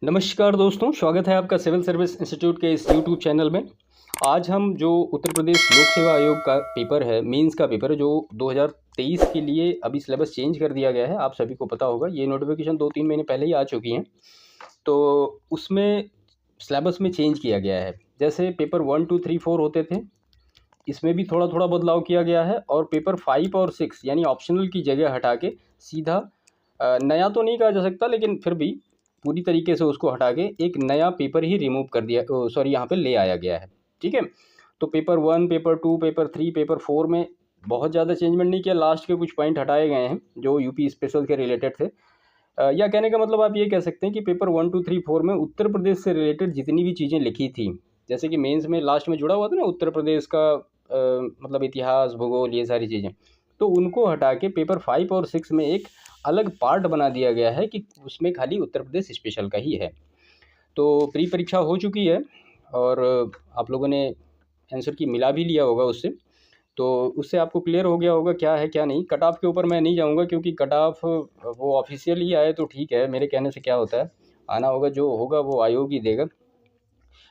नमस्कार दोस्तों, स्वागत है आपका सिविल सर्विस इंस्टीट्यूट के इस यूट्यूब चैनल में। आज हम जो उत्तर प्रदेश लोक सेवा आयोग का पेपर है, मेंस का पेपर है, जो 2023 के लिए अभी सिलेबस चेंज कर दिया गया है। आप सभी को पता होगा, ये नोटिफिकेशन 2-3 महीने पहले ही आ चुकी हैं। तो उसमें सिलेबस में चेंज किया गया है। जैसे पेपर 1, 2, 3, 4 होते थे, इसमें भी थोड़ा थोड़ा बदलाव किया गया है। और पेपर 5 और 6 यानी ऑप्शनल की जगह हटा के सीधा नया तो नहीं कहा जा सकता, लेकिन फिर भी पूरी तरीके से उसको हटा के एक नया पेपर ही रिमूव कर दिया, सॉरी यहाँ पे ले आया गया है। ठीक है। तो पेपर 1, पेपर 2, पेपर 3, पेपर 4 में बहुत ज़्यादा चेंजमेंट नहीं किया। लास्ट के कुछ पॉइंट हटाए गए हैं जो यूपी स्पेशल के रिलेटेड थे। या कहने का मतलब आप ये कह सकते हैं कि पेपर 1, 2, 3, 4 में उत्तर प्रदेश से रिलेटेड जितनी भी चीज़ें लिखी थी, जैसे कि मेंस में लास्ट में जुड़ा हुआ था ना उत्तर प्रदेश का मतलब इतिहास, भूगोल, ये सारी चीज़ें, तो उनको हटा के पेपर 5 और 6 में एक अलग पार्ट बना दिया गया है कि उसमें खाली उत्तर प्रदेश स्पेशल का ही है। तो प्री परीक्षा हो चुकी है और आप लोगों ने आंसर की मिला भी लिया होगा उससे, तो उससे आपको क्लियर हो गया होगा क्या है क्या नहीं। कट ऑफ के ऊपर मैं नहीं जाऊंगा, क्योंकि कट ऑफ वो ऑफिशियल ही आए तो ठीक है, मेरे कहने से क्या होता है, आना होगा जो होगा वो आयोग ही देगा।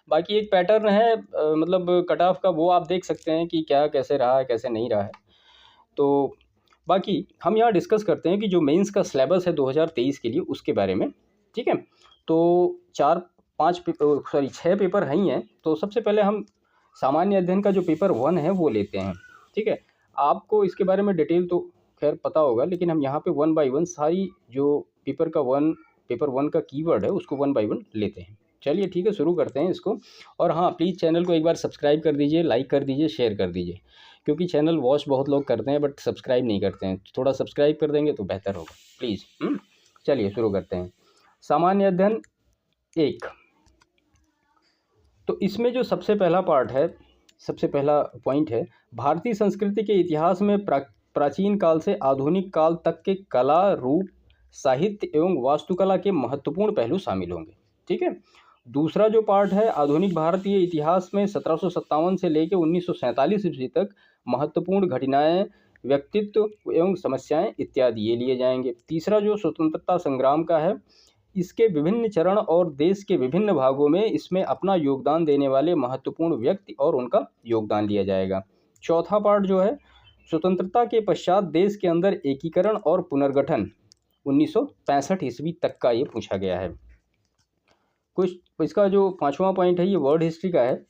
बाकी एक पैटर्न है मतलब कट ऑफ का, वो आप देख सकते हैं कि क्या कैसे रहा है कैसे नहीं रहा है। तो बाकी हम यहाँ डिस्कस करते हैं कि जो मेंस का सिलेबस है 2023 के लिए, उसके बारे में। ठीक है। तो 6 पेपर हैं ही हैं। तो सबसे पहले हम सामान्य अध्ययन का जो पेपर 1 है वो लेते हैं। ठीक है। आपको इसके बारे में डिटेल तो खैर पता होगा, लेकिन हम यहाँ पे 1 बाई 1 सारी जो पेपर 1 का कीवर्ड है उसको 1 बाई 1 लेते हैं। चलिए ठीक है, शुरू करते हैं इसको। और हाँ, प्लीज़ चैनल को एक बार सब्सक्राइब कर दीजिए, लाइक कर दीजिए, शेयर कर दीजिए, क्योंकि चैनल वॉच बहुत लोग करते हैं बट सब्सक्राइब नहीं करते हैं। थोड़ा सब्सक्राइब कर देंगे तो बेहतर होगा, प्लीज़। चलिए शुरू करते हैं। सामान्य अध्ययन 1। तो इसमें जो सबसे पहला पार्ट है, सबसे पहला पॉइंट है, भारतीय संस्कृति के इतिहास में प्राचीन काल से आधुनिक काल तक के कला, रूप, साहित्य एवं वास्तुकला के महत्वपूर्ण पहलू शामिल होंगे। ठीक है। दूसरा जो पार्ट है, आधुनिक भारतीय इतिहास में 1757 से लेकर 1947 ईस्वी तक महत्वपूर्ण घटनाएं, व्यक्तित्व एवं समस्याएं इत्यादि ये लिए जाएंगे। तीसरा जो स्वतंत्रता संग्राम का है, इसके विभिन्न चरण और देश के विभिन्न भागों में इसमें अपना योगदान देने वाले महत्वपूर्ण व्यक्ति और उनका योगदान लिया जाएगा। चौथा पार्ट जो है, स्वतंत्रता के पश्चात देश के अंदर एकीकरण और पुनर्गठन 1965 ईस्वी तक का ये पूछा गया है। कुछ इसका जो 5वां पॉइंट है, ये वर्ल्ड हिस्ट्री का है।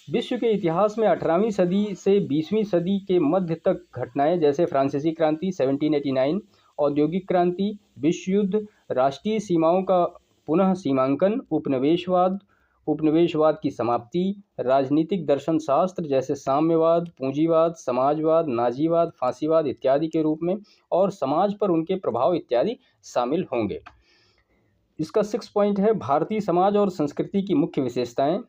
विश्व के इतिहास में 18वीं सदी से 20वीं सदी के मध्य तक घटनाएं, जैसे फ्रांसीसी क्रांति 1789, औद्योगिक क्रांति, विश्व युद्ध, राष्ट्रीय सीमाओं का पुनः सीमांकन, उपनिवेशवाद की समाप्ति, राजनीतिक दर्शन शास्त्र जैसे साम्यवाद, पूंजीवाद, समाजवाद, नाजीवाद, फांसीवाद इत्यादि के रूप में, और समाज पर उनके प्रभाव इत्यादि शामिल होंगे। इसका 6 पॉइंट है, भारतीय समाज और संस्कृति की मुख्य विशेषताएं।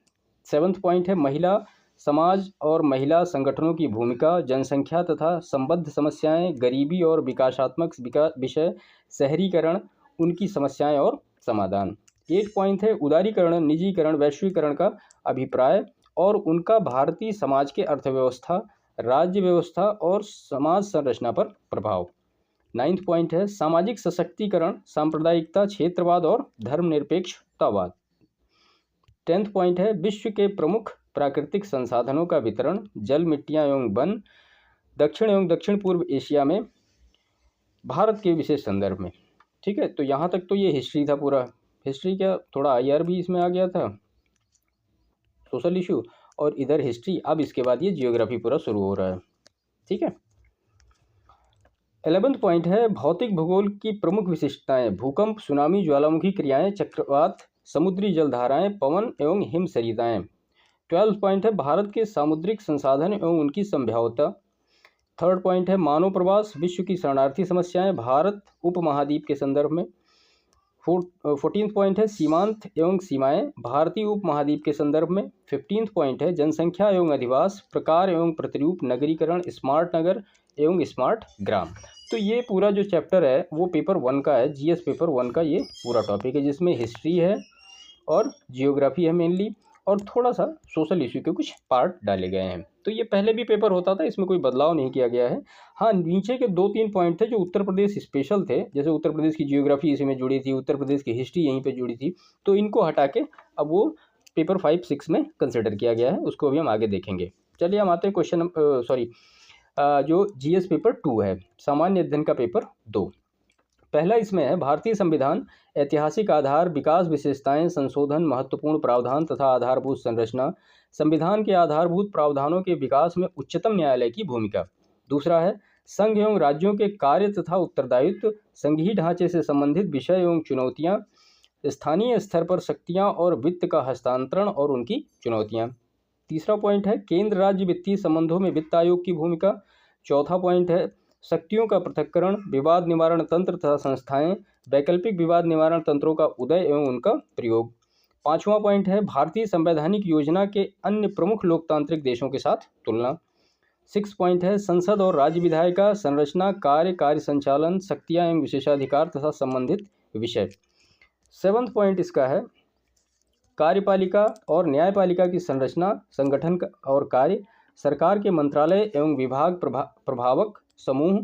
7th पॉइंट है, महिला समाज और महिला संगठनों की भूमिका, जनसंख्या तथा संबद्ध समस्याएं, गरीबी और विकासात्मक विषय, शहरीकरण, उनकी समस्याएं और समाधान। 8 पॉइंट है, उदारीकरण, निजीकरण, वैश्वीकरण का अभिप्राय और उनका भारतीय समाज के अर्थव्यवस्था, राज्य व्यवस्था और समाज संरचना पर प्रभाव। 9th पॉइंट है, सामाजिक सशक्तिकरण, सांप्रदायिकता, क्षेत्रवाद और धर्मनिरपेक्षतावाद। 10th पॉइंट है, विश्व के प्रमुख प्राकृतिक संसाधनों का वितरण, जल, मिट्टियाँ एवं वन, दक्षिण एवं दक्षिण पूर्व एशिया में भारत के विशेष संदर्भ में। ठीक है। तो यहाँ तक तो ये हिस्ट्री था पूरा। हिस्ट्री क्या, थोड़ा आईआर भी इसमें आ गया था, सोशल इशू, और इधर हिस्ट्री। अब इसके बाद ये जियोग्राफी पूरा शुरू हो रहा है। ठीक है। 11th पॉइंट है, भौतिक भूगोल की प्रमुख विशेषताएं, भूकंप, सुनामी, ज्वालामुखी क्रियाएं, चक्रवात, समुद्री जलधाराएं, पवन एवं हिम सरिताएं। 12th पॉइंट है, भारत के सामुद्रिक संसाधन एवं उनकी संभाव्यता। 3rd पॉइंट है, मानव प्रवास, विश्व की शरणार्थी समस्याएं, भारत उपमहाद्वीप के संदर्भ में। 14th पॉइंट है, सीमांत एवं सीमाएं, भारतीय उपमहाद्वीप के संदर्भ में। 15th पॉइंट है, जनसंख्या एवं अधिवास, प्रकार एवं प्रतिरूप, नगरीकरण, स्मार्ट नगर एवं स्मार्ट ग्राम। तो ये पूरा जो चैप्टर है वो पेपर 1 का है, जीएस पेपर 1 का ये पूरा टॉपिक है, जिसमें हिस्ट्री है और जियोग्राफी है मेनली, और थोड़ा सा सोशल इश्यू के कुछ पार्ट डाले गए हैं। तो ये पहले भी पेपर होता था, इसमें कोई बदलाव नहीं किया गया है। हाँ, नीचे के 2-3 पॉइंट थे जो उत्तर प्रदेश स्पेशल थे, जैसे उत्तर प्रदेश की जियोग्राफी इसी में जुड़ी थी, उत्तर प्रदेश की हिस्ट्री यहीं पे जुड़ी थी, तो इनको हटा के अब वो पेपर 5-6 में कंसिडर किया गया है, उसको अभी हम आगे देखेंगे। चलिए हम आते हैं क्वेश्चन जो जीएस पेपर 2 है, सामान्य अध्ययन का पेपर 2। पहला इसमें है भारतीय संविधान, ऐतिहासिक आधार, विकास विशेषताएं, संशोधन, महत्वपूर्ण प्रावधान तथा आधारभूत संरचना, संविधान के आधारभूत प्रावधानों के विकास में उच्चतम न्यायालय की भूमिका। दूसरा है संघ एवं राज्यों के कार्य तथा उत्तरदायित्व, संघीय ढांचे से संबंधित विषय एवं चुनौतियां, स्थानीय स्तर पर शक्तियां और वित्त का हस्तांतरण और उनकी चुनौतियां। तीसरा पॉइंट है केंद्र राज्य वित्तीय संबंधों में वित्त आयोग की भूमिका। चौथा पॉइंट है शक्तियों का पृथक्करण, विवाद निवारण तंत्र तथा संस्थाएं, वैकल्पिक विवाद निवारण तंत्रों का उदय एवं उनका प्रयोग। पांचवा पॉइंट है भारतीय संवैधानिक योजना के अन्य प्रमुख लोकतांत्रिक देशों के साथ तुलना। 6 पॉइंट है संसद और राज्य विधायिका, संरचना, कार्य संचालन, शक्तियां एवं विशेषाधिकार तथा संबंधित विषय। 7 पॉइंट इसका है कार्यपालिका और न्यायपालिका की संरचना, संगठन और कार्य, सरकार के मंत्रालय एवं विभाग प्रभावक समूह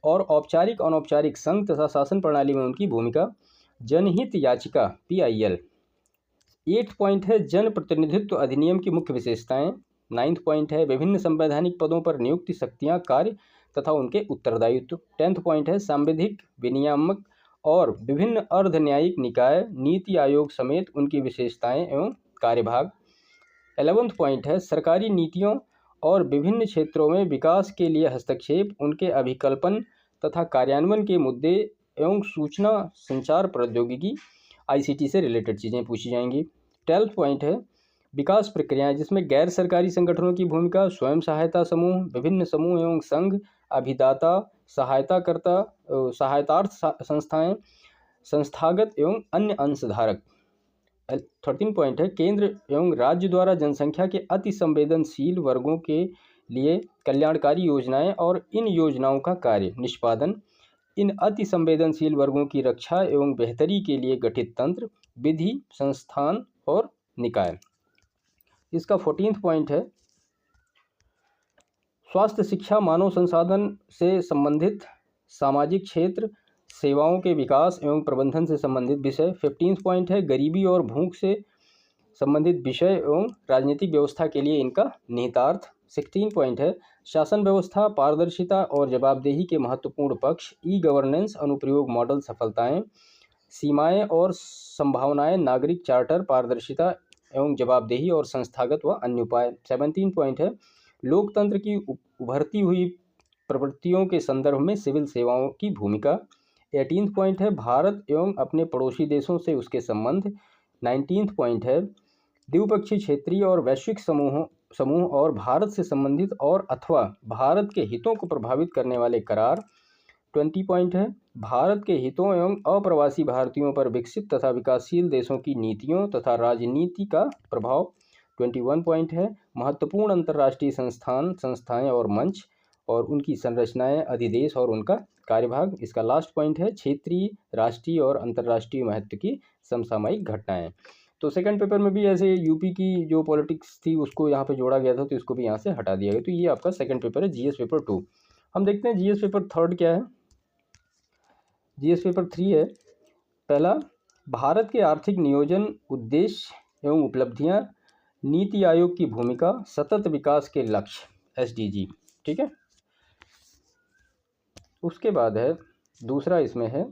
और औपचारिक अनौपचारिक संघ तथा शासन प्रणाली में उनकी भूमिका, जनहित याचिका PIL। 8 पॉइंट है जन प्रतिनिधित्व अधिनियम की मुख्य विशेषताएं। 9 पॉइंट है विभिन्न संवैधानिक पदों पर नियुक्ति, शक्तियां, कार्य तथा उनके उत्तरदायित्व। 10 पॉइंट है सांविधिक, विनियामक और विभिन्न अर्ध न्यायिक निकाय, नीति आयोग समेत उनकी विशेषताएं एवं कार्यभाग। 11 पॉइंट है सरकारी नीतियों और विभिन्न क्षेत्रों में विकास के लिए हस्तक्षेप, उनके अभिकल्पन तथा कार्यान्वयन के मुद्दे एवं सूचना संचार प्रौद्योगिकी ICT से रिलेटेड चीज़ें पूछी जाएंगी। 12 पॉइंट है विकास प्रक्रियाएं, जिसमें गैर सरकारी संगठनों की भूमिका, स्वयं सहायता समूह, विभिन्न समूह एवं संघ, अभिदाता, सहायतार्थ संस्थाएं, संस्थागत एवं अन्य अंशधारक। 13 पॉइंट है केंद्र एवं राज्य द्वारा जनसंख्या के अति संवेदनशील वर्गों के लिए कल्याणकारी योजनाएं और इन योजनाओं का कार्य निष्पादन, इन अति संवेदनशील वर्गों की रक्षा एवं बेहतरी के लिए गठित तंत्र, विधि, संस्थान और निकाय। इसका 14 पॉइंट है स्वास्थ्य, शिक्षा, मानव संसाधन से संबंधित सामाजिक क्षेत्र, सेवाओं के विकास एवं प्रबंधन से संबंधित विषय। 15 पॉइंट है गरीबी और भूख से संबंधित विषय एवं राजनीतिक व्यवस्था के लिए इनका निहितार्थ। 16 पॉइंट है शासन व्यवस्था, पारदर्शिता और जवाबदेही के महत्वपूर्ण पक्ष, ई-गवर्नेंस, अनुप्रयोग मॉडल सफलताएं, सीमाएं और संभावनाएं, नागरिक चार्टर, पारदर्शिता एवं जवाबदेही और संस्थागत व अन्य उपाय। 17 पॉइंट है लोकतंत्र की उभरती हुई प्रवृत्तियों के संदर्भ में सिविल सेवाओं की भूमिका। 18 पॉइंट है भारत एवं अपने पड़ोसी देशों से उसके संबंध। 19 पॉइंट है द्विपक्षीय, क्षेत्रीय और वैश्विक समूह और भारत से संबंधित और अथवा भारत के हितों को प्रभावित करने वाले करार। 20 पॉइंट है भारत के हितों एवं अप्रवासी भारतीयों पर विकसित तथा विकासशील देशों की नीतियों तथा राजनीति का प्रभाव। 21 पॉइंट है महत्वपूर्ण अंतर्राष्ट्रीय संस्थाएं और मंच और उनकी संरचनाएं, अधिदेश और उनका कार्यभाग। इसका लास्ट पॉइंट है क्षेत्रीय, राष्ट्रीय और अंतर्राष्ट्रीय महत्व की समसामयिक घटनाएं। तो सेकंड पेपर में भी ऐसे यूपी की जो पॉलिटिक्स थी उसको यहाँ पे जोड़ा गया था, तो इसको भी यहाँ से हटा दिया गया। तो ये आपका सेकंड पेपर है जीएस पेपर 2। हम देखते हैं जीएस पेपर 3 क्या है। जीएस पेपर 3 है पहला भारत के आर्थिक नियोजन, उद्देश्य एवं उपलब्धियां, नीति आयोग की भूमिका, सतत विकास के लक्ष्य SDG। ठीक है, उसके बाद है दूसरा इसमें है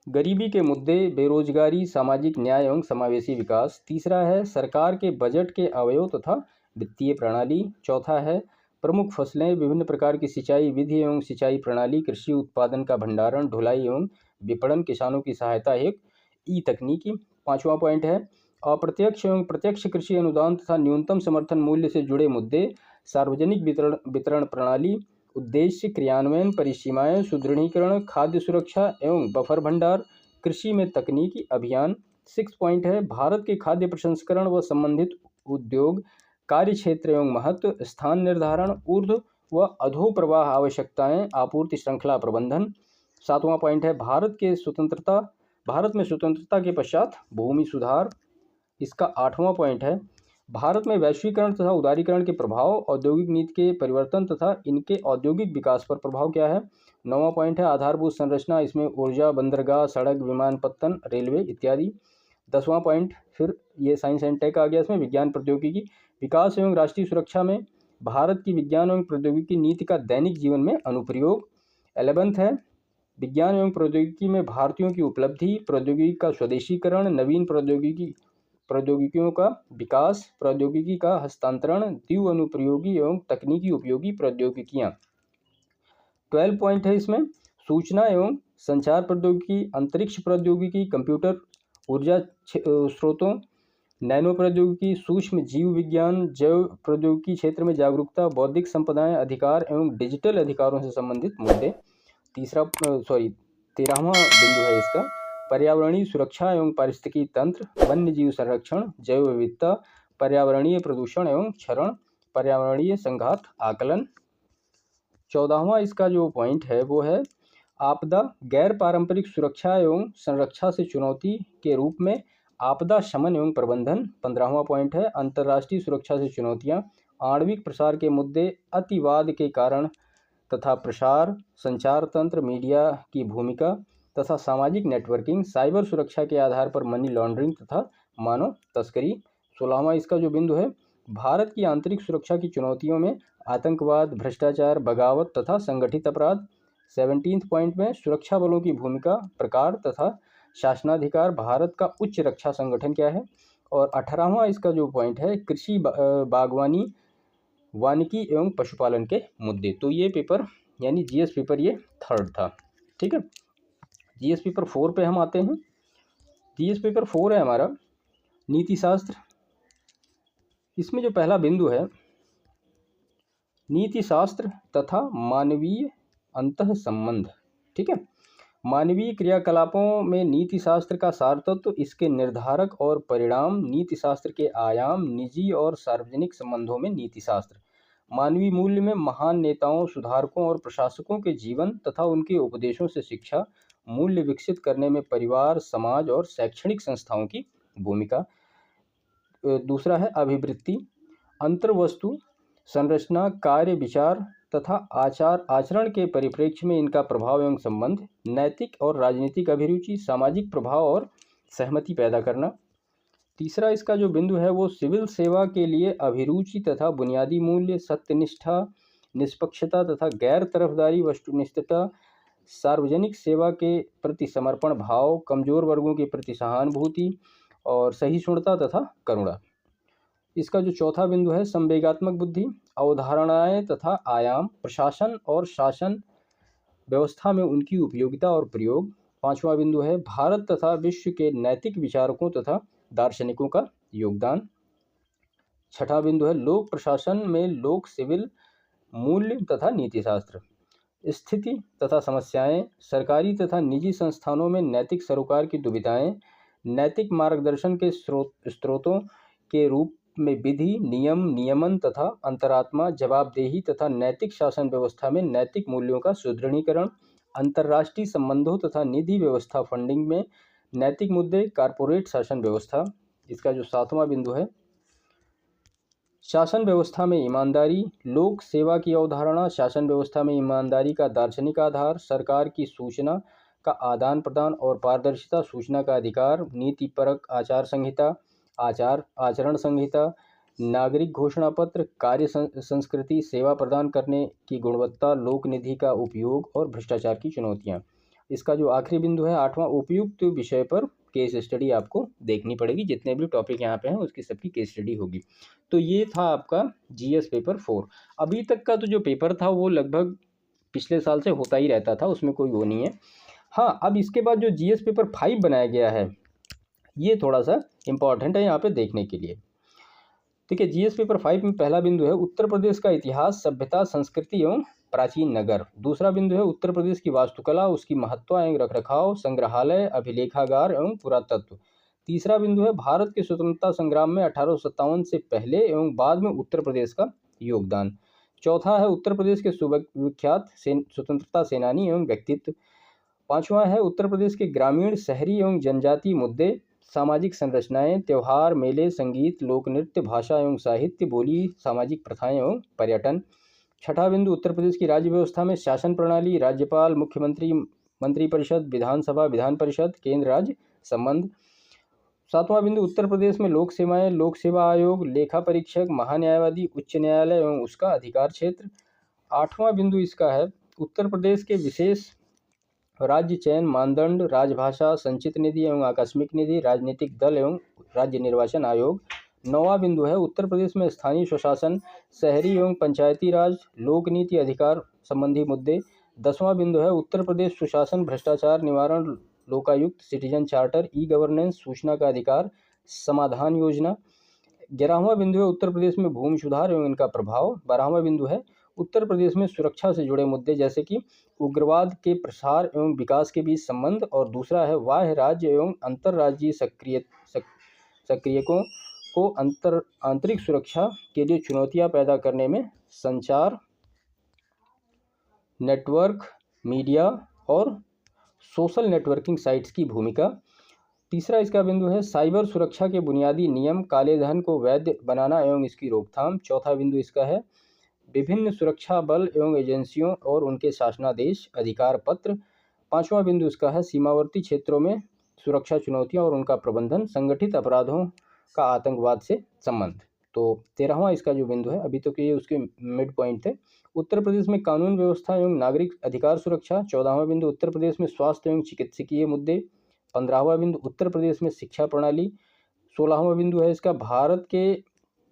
गरीबी के मुद्दे, बेरोजगारी, सामाजिक न्याय एवं समावेशी विकास। तीसरा है सरकार के बजट के अवयव तथा वित्तीय प्रणाली। चौथा है प्रमुख फसलें, विभिन्न प्रकार की सिंचाई विधि एवं सिंचाई प्रणाली, कृषि उत्पादन का भंडारण, ढुलाई एवं विपणन, किसानों की सहायता हेतु तकनीकी। 5वां पॉइंट है अप्रत्यक्ष एवं प्रत्यक्ष कृषि अनुदान तथा न्यूनतम समर्थन मूल्य से जुड़े मुद्दे, सार्वजनिक वितरण प्रणाली, उद्देश्य, क्रियान्वयन, परिसीमाएं, सुदृढ़ीकरण, खाद्य सुरक्षा एवं बफर भंडार, कृषि में तकनीकी अभियान। 6 पॉइंट है भारत के खाद्य प्रसंस्करण व संबंधित उद्योग, कार्य क्षेत्र एवं महत्व, स्थान निर्धारण, ऊर्ध्व व अधो प्रवाह आवश्यकताएं, आपूर्ति श्रृंखला प्रबंधन। 7वां पॉइंट है भारत में स्वतंत्रता के पश्चात भूमि सुधार, इसका 8वां पॉइंट है भारत में वैश्वीकरण तथा उदारीकरण के प्रभाव, औद्योगिक नीति के परिवर्तन तथा इनके औद्योगिक विकास पर प्रभाव क्या है। 9वां पॉइंट है आधारभूत संरचना, इसमें ऊर्जा, बंदरगाह, सड़क, विमानपत्तन, रेलवे इत्यादि। 10वां पॉइंट फिर ये साइंस एंड टेक आ गया, इसमें विज्ञान प्रौद्योगिकी विकास एवं राष्ट्रीय सुरक्षा में भारत की विज्ञान एवं प्रौद्योगिकी नीति का दैनिक जीवन में अनुप्रयोग। 11th है विज्ञान एवं प्रौद्योगिकी में भारतीयों की उपलब्धि, प्रौद्योगिकी का स्वदेशीकरण, नवीन प्रौद्योगिकियों का विकास, प्रौद्योगिकी का हस्तांतरण, द्वि अनुप्रयोगी एवं तकनीकी उपयोगी प्रौद्योगिकियां। 12 पॉइंट है इसमें सूचना एवं संचार प्रौद्योगिकी, अंतरिक्ष प्रौद्योगिकी, कंप्यूटर, ऊर्जा स्रोतों, नैनो प्रौद्योगिकी, सूक्ष्म जीव विज्ञान, जैव प्रौद्योगिकी क्षेत्र में जागरूकता, बौद्धिक संपदाएं, अधिकार एवं डिजिटल अधिकारों से संबंधित मुद्दे। 13वां बिंदु है इसका पर्यावरणीय सुरक्षा एवं पारिस्थितिकी तंत्र, वन्य जीव संरक्षण, जैव विविधता, पर्यावरणीय प्रदूषण एवं क्षरण, पर्यावरणीय संघात आकलन। 14वां इसका जो पॉइंट है वो है आपदा, गैर पारंपरिक सुरक्षा एवं संरक्षा से चुनौती के रूप में आपदा शमन एवं प्रबंधन। 15वां पॉइंट है अंतर्राष्ट्रीय सुरक्षा से चुनौतियां, आणविक प्रसार के मुद्दे, अतिवाद के कारण तथा प्रसार, संचार तंत्र, मीडिया की भूमिका तथा सामाजिक नेटवर्किंग, साइबर सुरक्षा के आधार पर मनी लॉन्ड्रिंग तथा मानव तस्करी। 16वां इसका जो बिंदु है भारत की आंतरिक सुरक्षा की चुनौतियों में आतंकवाद, भ्रष्टाचार, बगावत तथा संगठित अपराध। 17th पॉइंट में सुरक्षा बलों की भूमिका, प्रकार तथा शासनाधिकार, भारत का उच्च रक्षा संगठन क्या है। और 18वां इसका जो पॉइंट है कृषि, बागवानी, वानिकी एवं पशुपालन के मुद्दे। तो ये पेपर यानी जीएस पेपर ये 3rd था। ठीक है, जीएस पेपर 4 पे हम आते हैं। जीएस पेपर 4 है हमारा नीति शास्त्र। इसमें जो पहला बिंदु है नीति शास्त्र तथा मानवीय अंतः संबंध। ठीक है, मानवीय क्रियाकलापों में नीति शास्त्र का सार तत्व, इसके निर्धारक और परिणाम, नीति शास्त्र के आयाम, निजी और सार्वजनिक संबंधों में नीति शास्त्र, मानवीय मूल्य में महान नेताओं, सुधारकों और प्रशासकों के जीवन तथा उनके उपदेशों से शिक्षा मूल्य विकसित करने में परिवार, समाज और शैक्षणिक संस्थाओं की भूमिका। दूसरा है अभिवृत्ति, अंतर्वस्तु, संरचना, कार्य, विचार तथा आचरण के परिप्रेक्ष्य में इनका प्रभाव एवं संबंध, नैतिक और राजनीतिक अभिरुचि, सामाजिक प्रभाव और सहमति पैदा करना। तीसरा इसका जो बिंदु है वो सिविल सेवा के लिए अभिरुचि तथा बुनियादी मूल्य, सत्यनिष्ठा, निष्पक्षता तथा गैर तरफदारी, वस्तुनिष्ठता, सार्वजनिक सेवा के प्रति समर्पण भाव, कमजोर वर्गों के प्रति सहानुभूति और सहिष्णुता तथा करुणा। इसका जो चौथा बिंदु है संवेगात्मक बुद्धि, अवधारणाएं तथा आयाम, प्रशासन और शासन व्यवस्था में उनकी उपयोगिता और प्रयोग। 5वां बिंदु है भारत तथा विश्व के नैतिक विचारकों तथा दार्शनिकों का योगदान। 6वां बिंदु है लोक प्रशासन में लोक सिविल मूल्य तथा नीति शास्त्र, स्थिति तथा समस्याएं, सरकारी तथा निजी संस्थानों में नैतिक सरोकार की दुविधाएं, नैतिक मार्गदर्शन के स्रोतों के रूप में विधि, नियम, नियमन तथा अंतरात्मा, जवाबदेही तथा नैतिक शासन व्यवस्था में नैतिक मूल्यों का सुदृढ़ीकरण, अंतर्राष्ट्रीय संबंधों तथा निधि व्यवस्था फंडिंग में नैतिक मुद्दे, कारपोरेट शासन व्यवस्था। इसका जो 7वां बिंदु है शासन व्यवस्था में ईमानदारी, लोक सेवा की अवधारणा, शासन व्यवस्था में ईमानदारी का दार्शनिक आधार, सरकार की सूचना का आदान प्रदान और पारदर्शिता, सूचना का अधिकार, नीतिपरक आचार संहिता, आचरण संहिता, नागरिक घोषणा पत्र, कार्य संस्कृति, सेवा प्रदान करने की गुणवत्ता, लोक निधि का उपयोग और भ्रष्टाचार की चुनौतियां। इसका जो आखिरी बिंदु है 8वां उपयुक्त विषय पर केस स्टडी आपको देखनी पड़ेगी, जितने भी टॉपिक यहाँ पे हैं उसकी सबकी केस स्टडी होगी। तो ये था आपका जीएस पेपर 4। अभी तक का तो जो पेपर था वो लगभग पिछले साल से होता ही रहता था, उसमें कोई वो नहीं है। हाँ, अब इसके बाद जो जीएस पेपर 5 बनाया गया है ये थोड़ा सा इम्पॉर्टेंट है यहाँ पे देखने के लिए। ठीक है, जीएस पेपर 5 में पहला बिंदु है उत्तर प्रदेश का इतिहास, सभ्यता, संस्कृति एवं प्राचीन नगर। दूसरा बिंदु है उत्तर प्रदेश की वास्तुकला, उसकी महत्ता एवं रखरखाव, संग्रहालय, अभिलेखागार एवं पुरातत्व। तीसरा बिंदु है भारत के स्वतंत्रता संग्राम में 1857 से पहले एवं बाद में उत्तर प्रदेश का योगदान। चौथा है उत्तर प्रदेश के सुविख्यात स्वतंत्रता सेनानी एवं व्यक्तित्व। 5वां है उत्तर प्रदेश के ग्रामीण, शहरी एवं जनजातीय मुद्दे। सामाजिक संरचनाएं, त्यौहार, मेले, संगीत, लोक नृत्य, भाषा एवं साहित्य, बोली, सामाजिक प्रथाएं एवं पर्यटन। छठा बिंदु, उत्तर प्रदेश की राज्य व्यवस्था में शासन प्रणाली, राज्यपाल, मुख्यमंत्री, मंत्रिपरिषद, विधानसभा, विधान परिषद, केंद्र राज्य संबंध। सातवां बिंदु, उत्तर प्रदेश में लोक सेवाएं, लोक सेवा आयोग, लेखा परीक्षक, महान्यायवादी, उच्च न्यायालय एवं उसका अधिकार क्षेत्र। आठवां बिंदु इसका है उत्तर प्रदेश के विशेष राज्य चयन मानदंड, राजभाषा, संचित निधि एवं आकस्मिक निधि, राजनीतिक दल एवं राज्य निर्वाचन आयोग। नौवां बिंदु है उत्तर प्रदेश में स्थानीय स्वशासन, शहरी एवं पंचायती राज, लोक नीति, अधिकार संबंधी मुद्दे। 10वां बिंदु है उत्तर प्रदेश सुशासन, भ्रष्टाचार निवारण, Lokayukta, citizen charter, e governance, सूचना का अधिकार, समाधान योजना। 11वां बिंदु है उत्तर प्रदेश में भूमि सुधार एवं इनका प्रभाव। 12वां बिंदु है उत्तर प्रदेश में सुरक्षा से जुड़े मुद्दे जैसे कि उग्रवाद के प्रसार एवं विकास के बीच संबंध। और दूसरा है बाह्य राज्य एवं अंतर्राज्यीय सक्रियकों को आंतरिक सुरक्षा के लिए चुनौतियां पैदा करने में संचार, नेटवर्क, मीडिया और सोशल नेटवर्किंग साइट्स की भूमिका। तीसरा इसका बिंदु है साइबर सुरक्षा के बुनियादी नियम, काले धन को वैध बनाना एवं इसकी रोकथाम। चौथा बिंदु इसका है विभिन्न सुरक्षा बल एवं एजेंसियों और उनके शासनादेश, अधिकार पत्र। पांचवा बिंदु इसका है सीमावर्ती क्षेत्रों में सुरक्षा चुनौतियां और उनका प्रबंधन, संगठित अपराधों का आतंकवाद से संबंध। तो 13वां इसका जो बिंदु है, अभी तक ये उसके मिड पॉइंट थे। उत्तर प्रदेश में कानून व्यवस्था एवं नागरिक अधिकार सुरक्षा। 14वां बिंदु उत्तर प्रदेश में स्वास्थ्य एवं चिकित्सकीय मुद्दे। 15वां बिंदु उत्तर प्रदेश में शिक्षा प्रणाली। 16वां बिंदु है इसका भारत के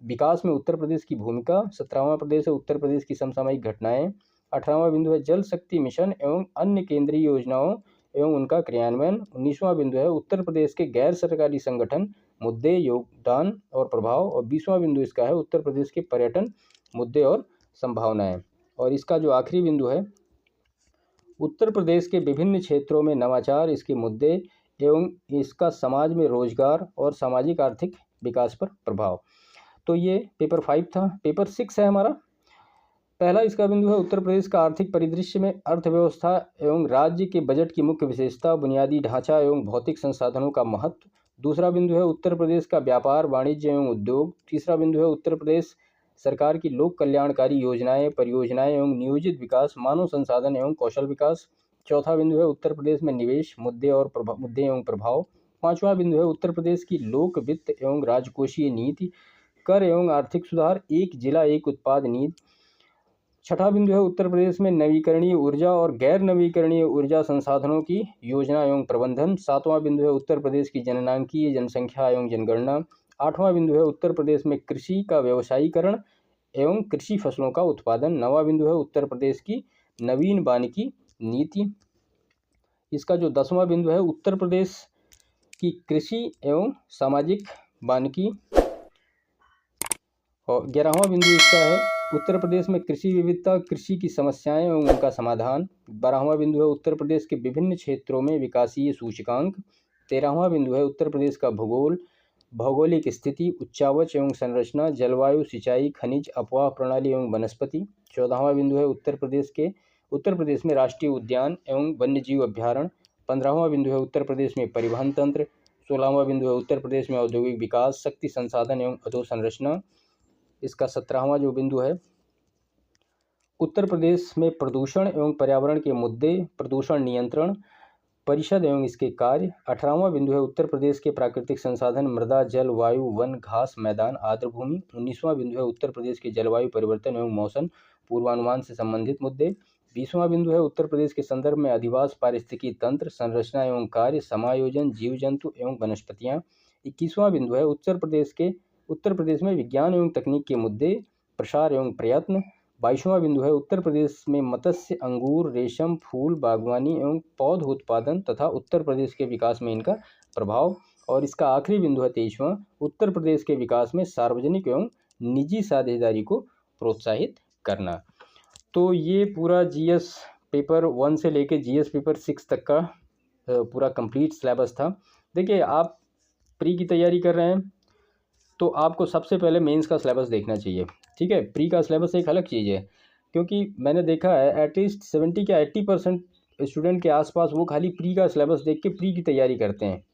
विकास में उत्तर प्रदेश की भूमिका। 17वां प्रदेश है उत्तर प्रदेश की समसामयिक घटनाएं। 18वां बिंदु है जल शक्ति मिशन एवं अन्य केंद्रीय योजनाओं एवं उनका क्रियान्वयन। 19वां बिंदु है उत्तर प्रदेश के गैर सरकारी संगठन, मुद्दे, योगदान और प्रभाव। और 20वां बिंदु इसका है उत्तर प्रदेश के पर्यटन मुद्दे और संभावनाएं। और इसका जो आखिरी बिंदु है उत्तर प्रदेश के विभिन्न क्षेत्रों में नवाचार, इसके मुद्दे एवं इसका समाज में रोजगार और सामाजिक आर्थिक विकास पर प्रभाव। तो ये पेपर 5 था। पेपर 6 है हमारा। पहला इसका बिंदु है उत्तर प्रदेश का आर्थिक परिदृश्य में अर्थव्यवस्था एवं राज्य के बजट की मुख्य विशेषता, बुनियादी ढांचा एवं भौतिक संसाधनों का महत्व। दूसरा बिंदु है उत्तर प्रदेश का व्यापार, वाणिज्य एवं उद्योग। तीसरा बिंदु है उत्तर प्रदेश सरकार की लोक कल्याणकारी योजनाएं, परियोजनाएं एवं नियोजित विकास, मानव संसाधन एवं कौशल विकास। चौथा बिंदु है उत्तर प्रदेश में निवेश, मुद्दे एवं प्रभाव। पांचवा बिंदु है उत्तर प्रदेश की लोक वित्त एवं राजकोषीय नीति, कर एवं आर्थिक सुधार, एक जिला एक उत्पाद नीति। छठा बिंदु है उत्तर प्रदेश में नवीकरणीय ऊर्जा और गैर नवीकरणीय ऊर्जा संसाधनों की योजना एवं प्रबंधन। सातवां बिंदु है उत्तर प्रदेश की जननांकीय जनसंख्या एवं जनगणना। आठवां बिंदु है उत्तर प्रदेश में कृषि का व्यवसायीकरण एवं कृषि फसलों का उत्पादन। नवां बिंदु है उत्तर प्रदेश की नवीन वानिकी नीति। इसका जो 10वां बिंदु है उत्तर प्रदेश की कृषि एवं सामाजिक वानिकी। और 11वां बिंदु इसका है उत्तर प्रदेश में कृषि विविधता, कृषि की समस्याएं एवं उनका समाधान। 12वां बिंदु है उत्तर प्रदेश के विभिन्न क्षेत्रों में विकासीय सूचकांक। 13वां बिंदु है उत्तर प्रदेश का भूगोल, भौगोलिक स्थिति, उच्चावच एवं संरचना, जलवायु, सिंचाई, खनिज, अपवाह प्रणाली एवं वनस्पति। 14वां बिंदु है उत्तर प्रदेश में राष्ट्रीय उद्यान एवं वन्यजीव अभ्यारण्य। 15वां बिंदु है उत्तर प्रदेश में परिवहन तंत्र। 16वां बिंदु है उत्तर प्रदेश में औद्योगिक विकास, शक्ति संसाधन एवं अधोसंरचना। इसका 17वां जो बिंदु है उत्तर प्रदेश में प्रदूषण एवं पर्यावरण के मुद्दे, प्रदूषण नियंत्रण परिषद एवं इसके कार्य। 18वां बिंदु है उत्तर प्रदेश के प्राकृतिक संसाधन, मृदा, जल, वायु, वन, घास, मैदान, आर्द्रभूमि। 19वां बिंदु है उत्तर प्रदेश के जलवायु परिवर्तन एवं मौसम पूर्वानुमान से संबंधित मुद्दे। 20वां बिंदु है उत्तर प्रदेश के संदर्भ में अधिवास, पारिस्थितिकी तंत्र, संरचना एवं कार्य, समायोजन, जीव जंतु एवं वनस्पतियाँ। 21वां बिंदु है उत्तर प्रदेश में विज्ञान एवं तकनीक के मुद्दे, प्रसार एवं प्रयत्न। 22वां बिंदु है उत्तर प्रदेश में मत्स्य, अंगूर, रेशम, फूल, बागवानी एवं पौध उत्पादन तथा उत्तर प्रदेश के विकास में इनका प्रभाव। और इसका आखिरी बिंदु है 23वां उत्तर प्रदेश के विकास में सार्वजनिक एवं निजी साझेदारी को प्रोत्साहित करना। तो ये पूरा जीएस पेपर 1 से लेके जीएस पेपर 6 तक का पूरा कंप्लीट सिलेबस था। देखिए, आप प्री की तैयारी कर रहे हैं तो आपको सबसे पहले मेंस का सिलेबस देखना चाहिए, ठीक है। प्री का सिलेबस एक अलग चीज़ है, क्योंकि मैंने देखा है एटलीस्ट 70 या 80% स्टूडेंट के आसपास वो खाली प्री का सिलेबस देख के प्री की तैयारी करते हैं।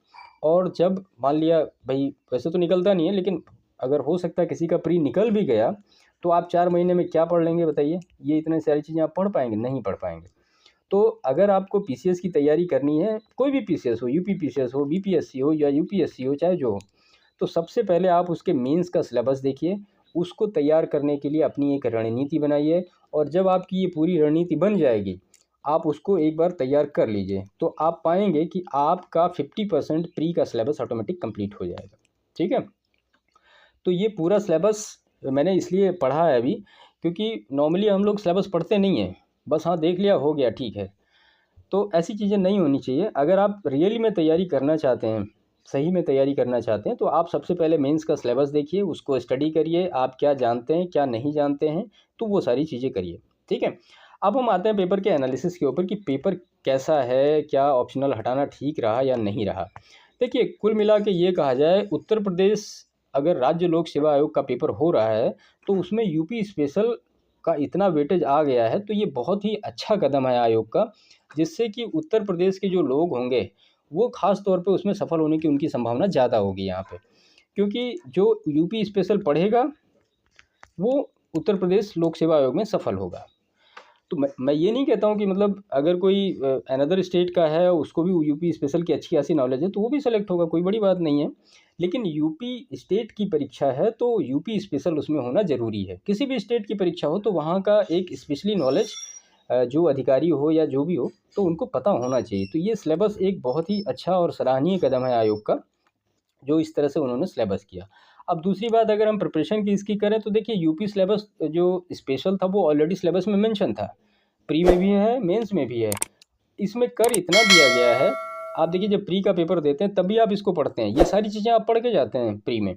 और जब मान लिया भाई वैसे तो निकलता नहीं है, लेकिन अगर हो सकता है किसी का प्री निकल भी गया तो आप 4 महीने में क्या पढ़ लेंगे बताइए? ये इतनी सारी चीज़ें आप पढ़ पाएंगे? नहीं पढ़ पाएंगे। तो अगर आपको पीसीएस की तैयारी करनी है, कोई भी पीसीएस हो, यूपी पीसीएस हो, बीपीएससी हो या यूपीएससी हो, चाहे जो हो, तो सबसे पहले आप उसके मेंस का सिलेबस देखिए, उसको तैयार करने के लिए अपनी एक रणनीति बनाइए, और जब आपकी ये पूरी रणनीति बन जाएगी, आप उसको एक बार तैयार कर लीजिए, तो आप पाएंगे कि आपका 50% प्री का सिलेबस ऑटोमेटिक कंप्लीट हो जाएगा। ठीक है, तो ये पूरा सिलेबस मैंने इसलिए पढ़ा है अभी, क्योंकि नॉर्मली हम लोग सिलेबस पढ़ते नहीं हैं, बस हाँ देख लिया हो गया ठीक है। तो ऐसी चीज़ें नहीं होनी चाहिए। अगर आप रियली में तैयारी करना चाहते हैं, सही में तैयारी करना चाहते हैं, तो आप सबसे पहले मेंस का सिलेबस देखिए, उसको स्टडी करिए, आप क्या जानते हैं क्या नहीं जानते हैं, तो वो सारी चीज़ें करिए। ठीक है, अब हम आते हैं पेपर के एनालिसिस के ऊपर कि पेपर कैसा है, क्या ऑप्शनल हटाना ठीक रहा या नहीं रहा। देखिए, कुल मिला के ये कहा जाए, उत्तर प्रदेश अगर राज्य लोक सेवा आयोग का पेपर हो रहा है तो उसमें यूपी स्पेशल का इतना वेटेज आ गया है, तो ये बहुत ही अच्छा कदम है आयोग का, जिससे कि उत्तर प्रदेश के जो लोग होंगे वो ख़ास तौर पे उसमें सफल होने की उनकी संभावना ज़्यादा होगी यहाँ पे, क्योंकि जो यूपी स्पेशल पढ़ेगा वो उत्तर प्रदेश लोक सेवा आयोग में सफल होगा। तो मैं ये नहीं कहता हूँ कि मतलब अगर कोई अनदर स्टेट का है उसको भी यूपी स्पेशल की अच्छी खासी नॉलेज है तो वो भी सेलेक्ट होगा, कोई बड़ी बात नहीं है। लेकिन यूपी स्टेट की परीक्षा है तो यूपी स्पेशल उसमें होना ज़रूरी है। किसी भी स्टेट की परीक्षा हो तो वहाँ का एक स्पेशली नॉलेज जो अधिकारी हो या जो भी हो तो उनको पता होना चाहिए। तो ये सिलेबस एक बहुत ही अच्छा और सराहनीय कदम है आयोग का, जो इस तरह से उन्होंने सिलेबस किया। अब दूसरी बात, अगर हम प्रिपरेशन की इसकी करें तो देखिए, यूपी सिलेबस जो स्पेशल था वो ऑलरेडी सिलेबस में मेंशन था, प्री में भी है मेंस में भी है। इसमें कर इतना दिया गया है, आप देखिए जब प्री का पेपर देते हैं तभी आप इसको पढ़ते हैं, ये सारी चीज़ें आप पढ़ के जाते हैं प्री में।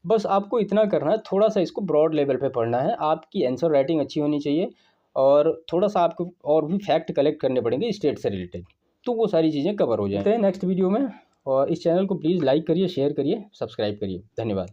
बस आपको इतना करना है, थोड़ा सा इसको ब्रॉड लेवल पे पढ़ना है, आपकी आंसर राइटिंग अच्छी होनी चाहिए, और थोड़ा सा आपको और भी फैक्ट कलेक्ट करने पड़ेंगे स्टेट से रिलेटेड, तो वो सारी चीज़ें कवर हो जाते हैं नेक्स्ट वीडियो में। और इस चैनल को प्लीज़ लाइक करिए, शेयर करिए, सब्सक्राइब करिए। धन्यवाद।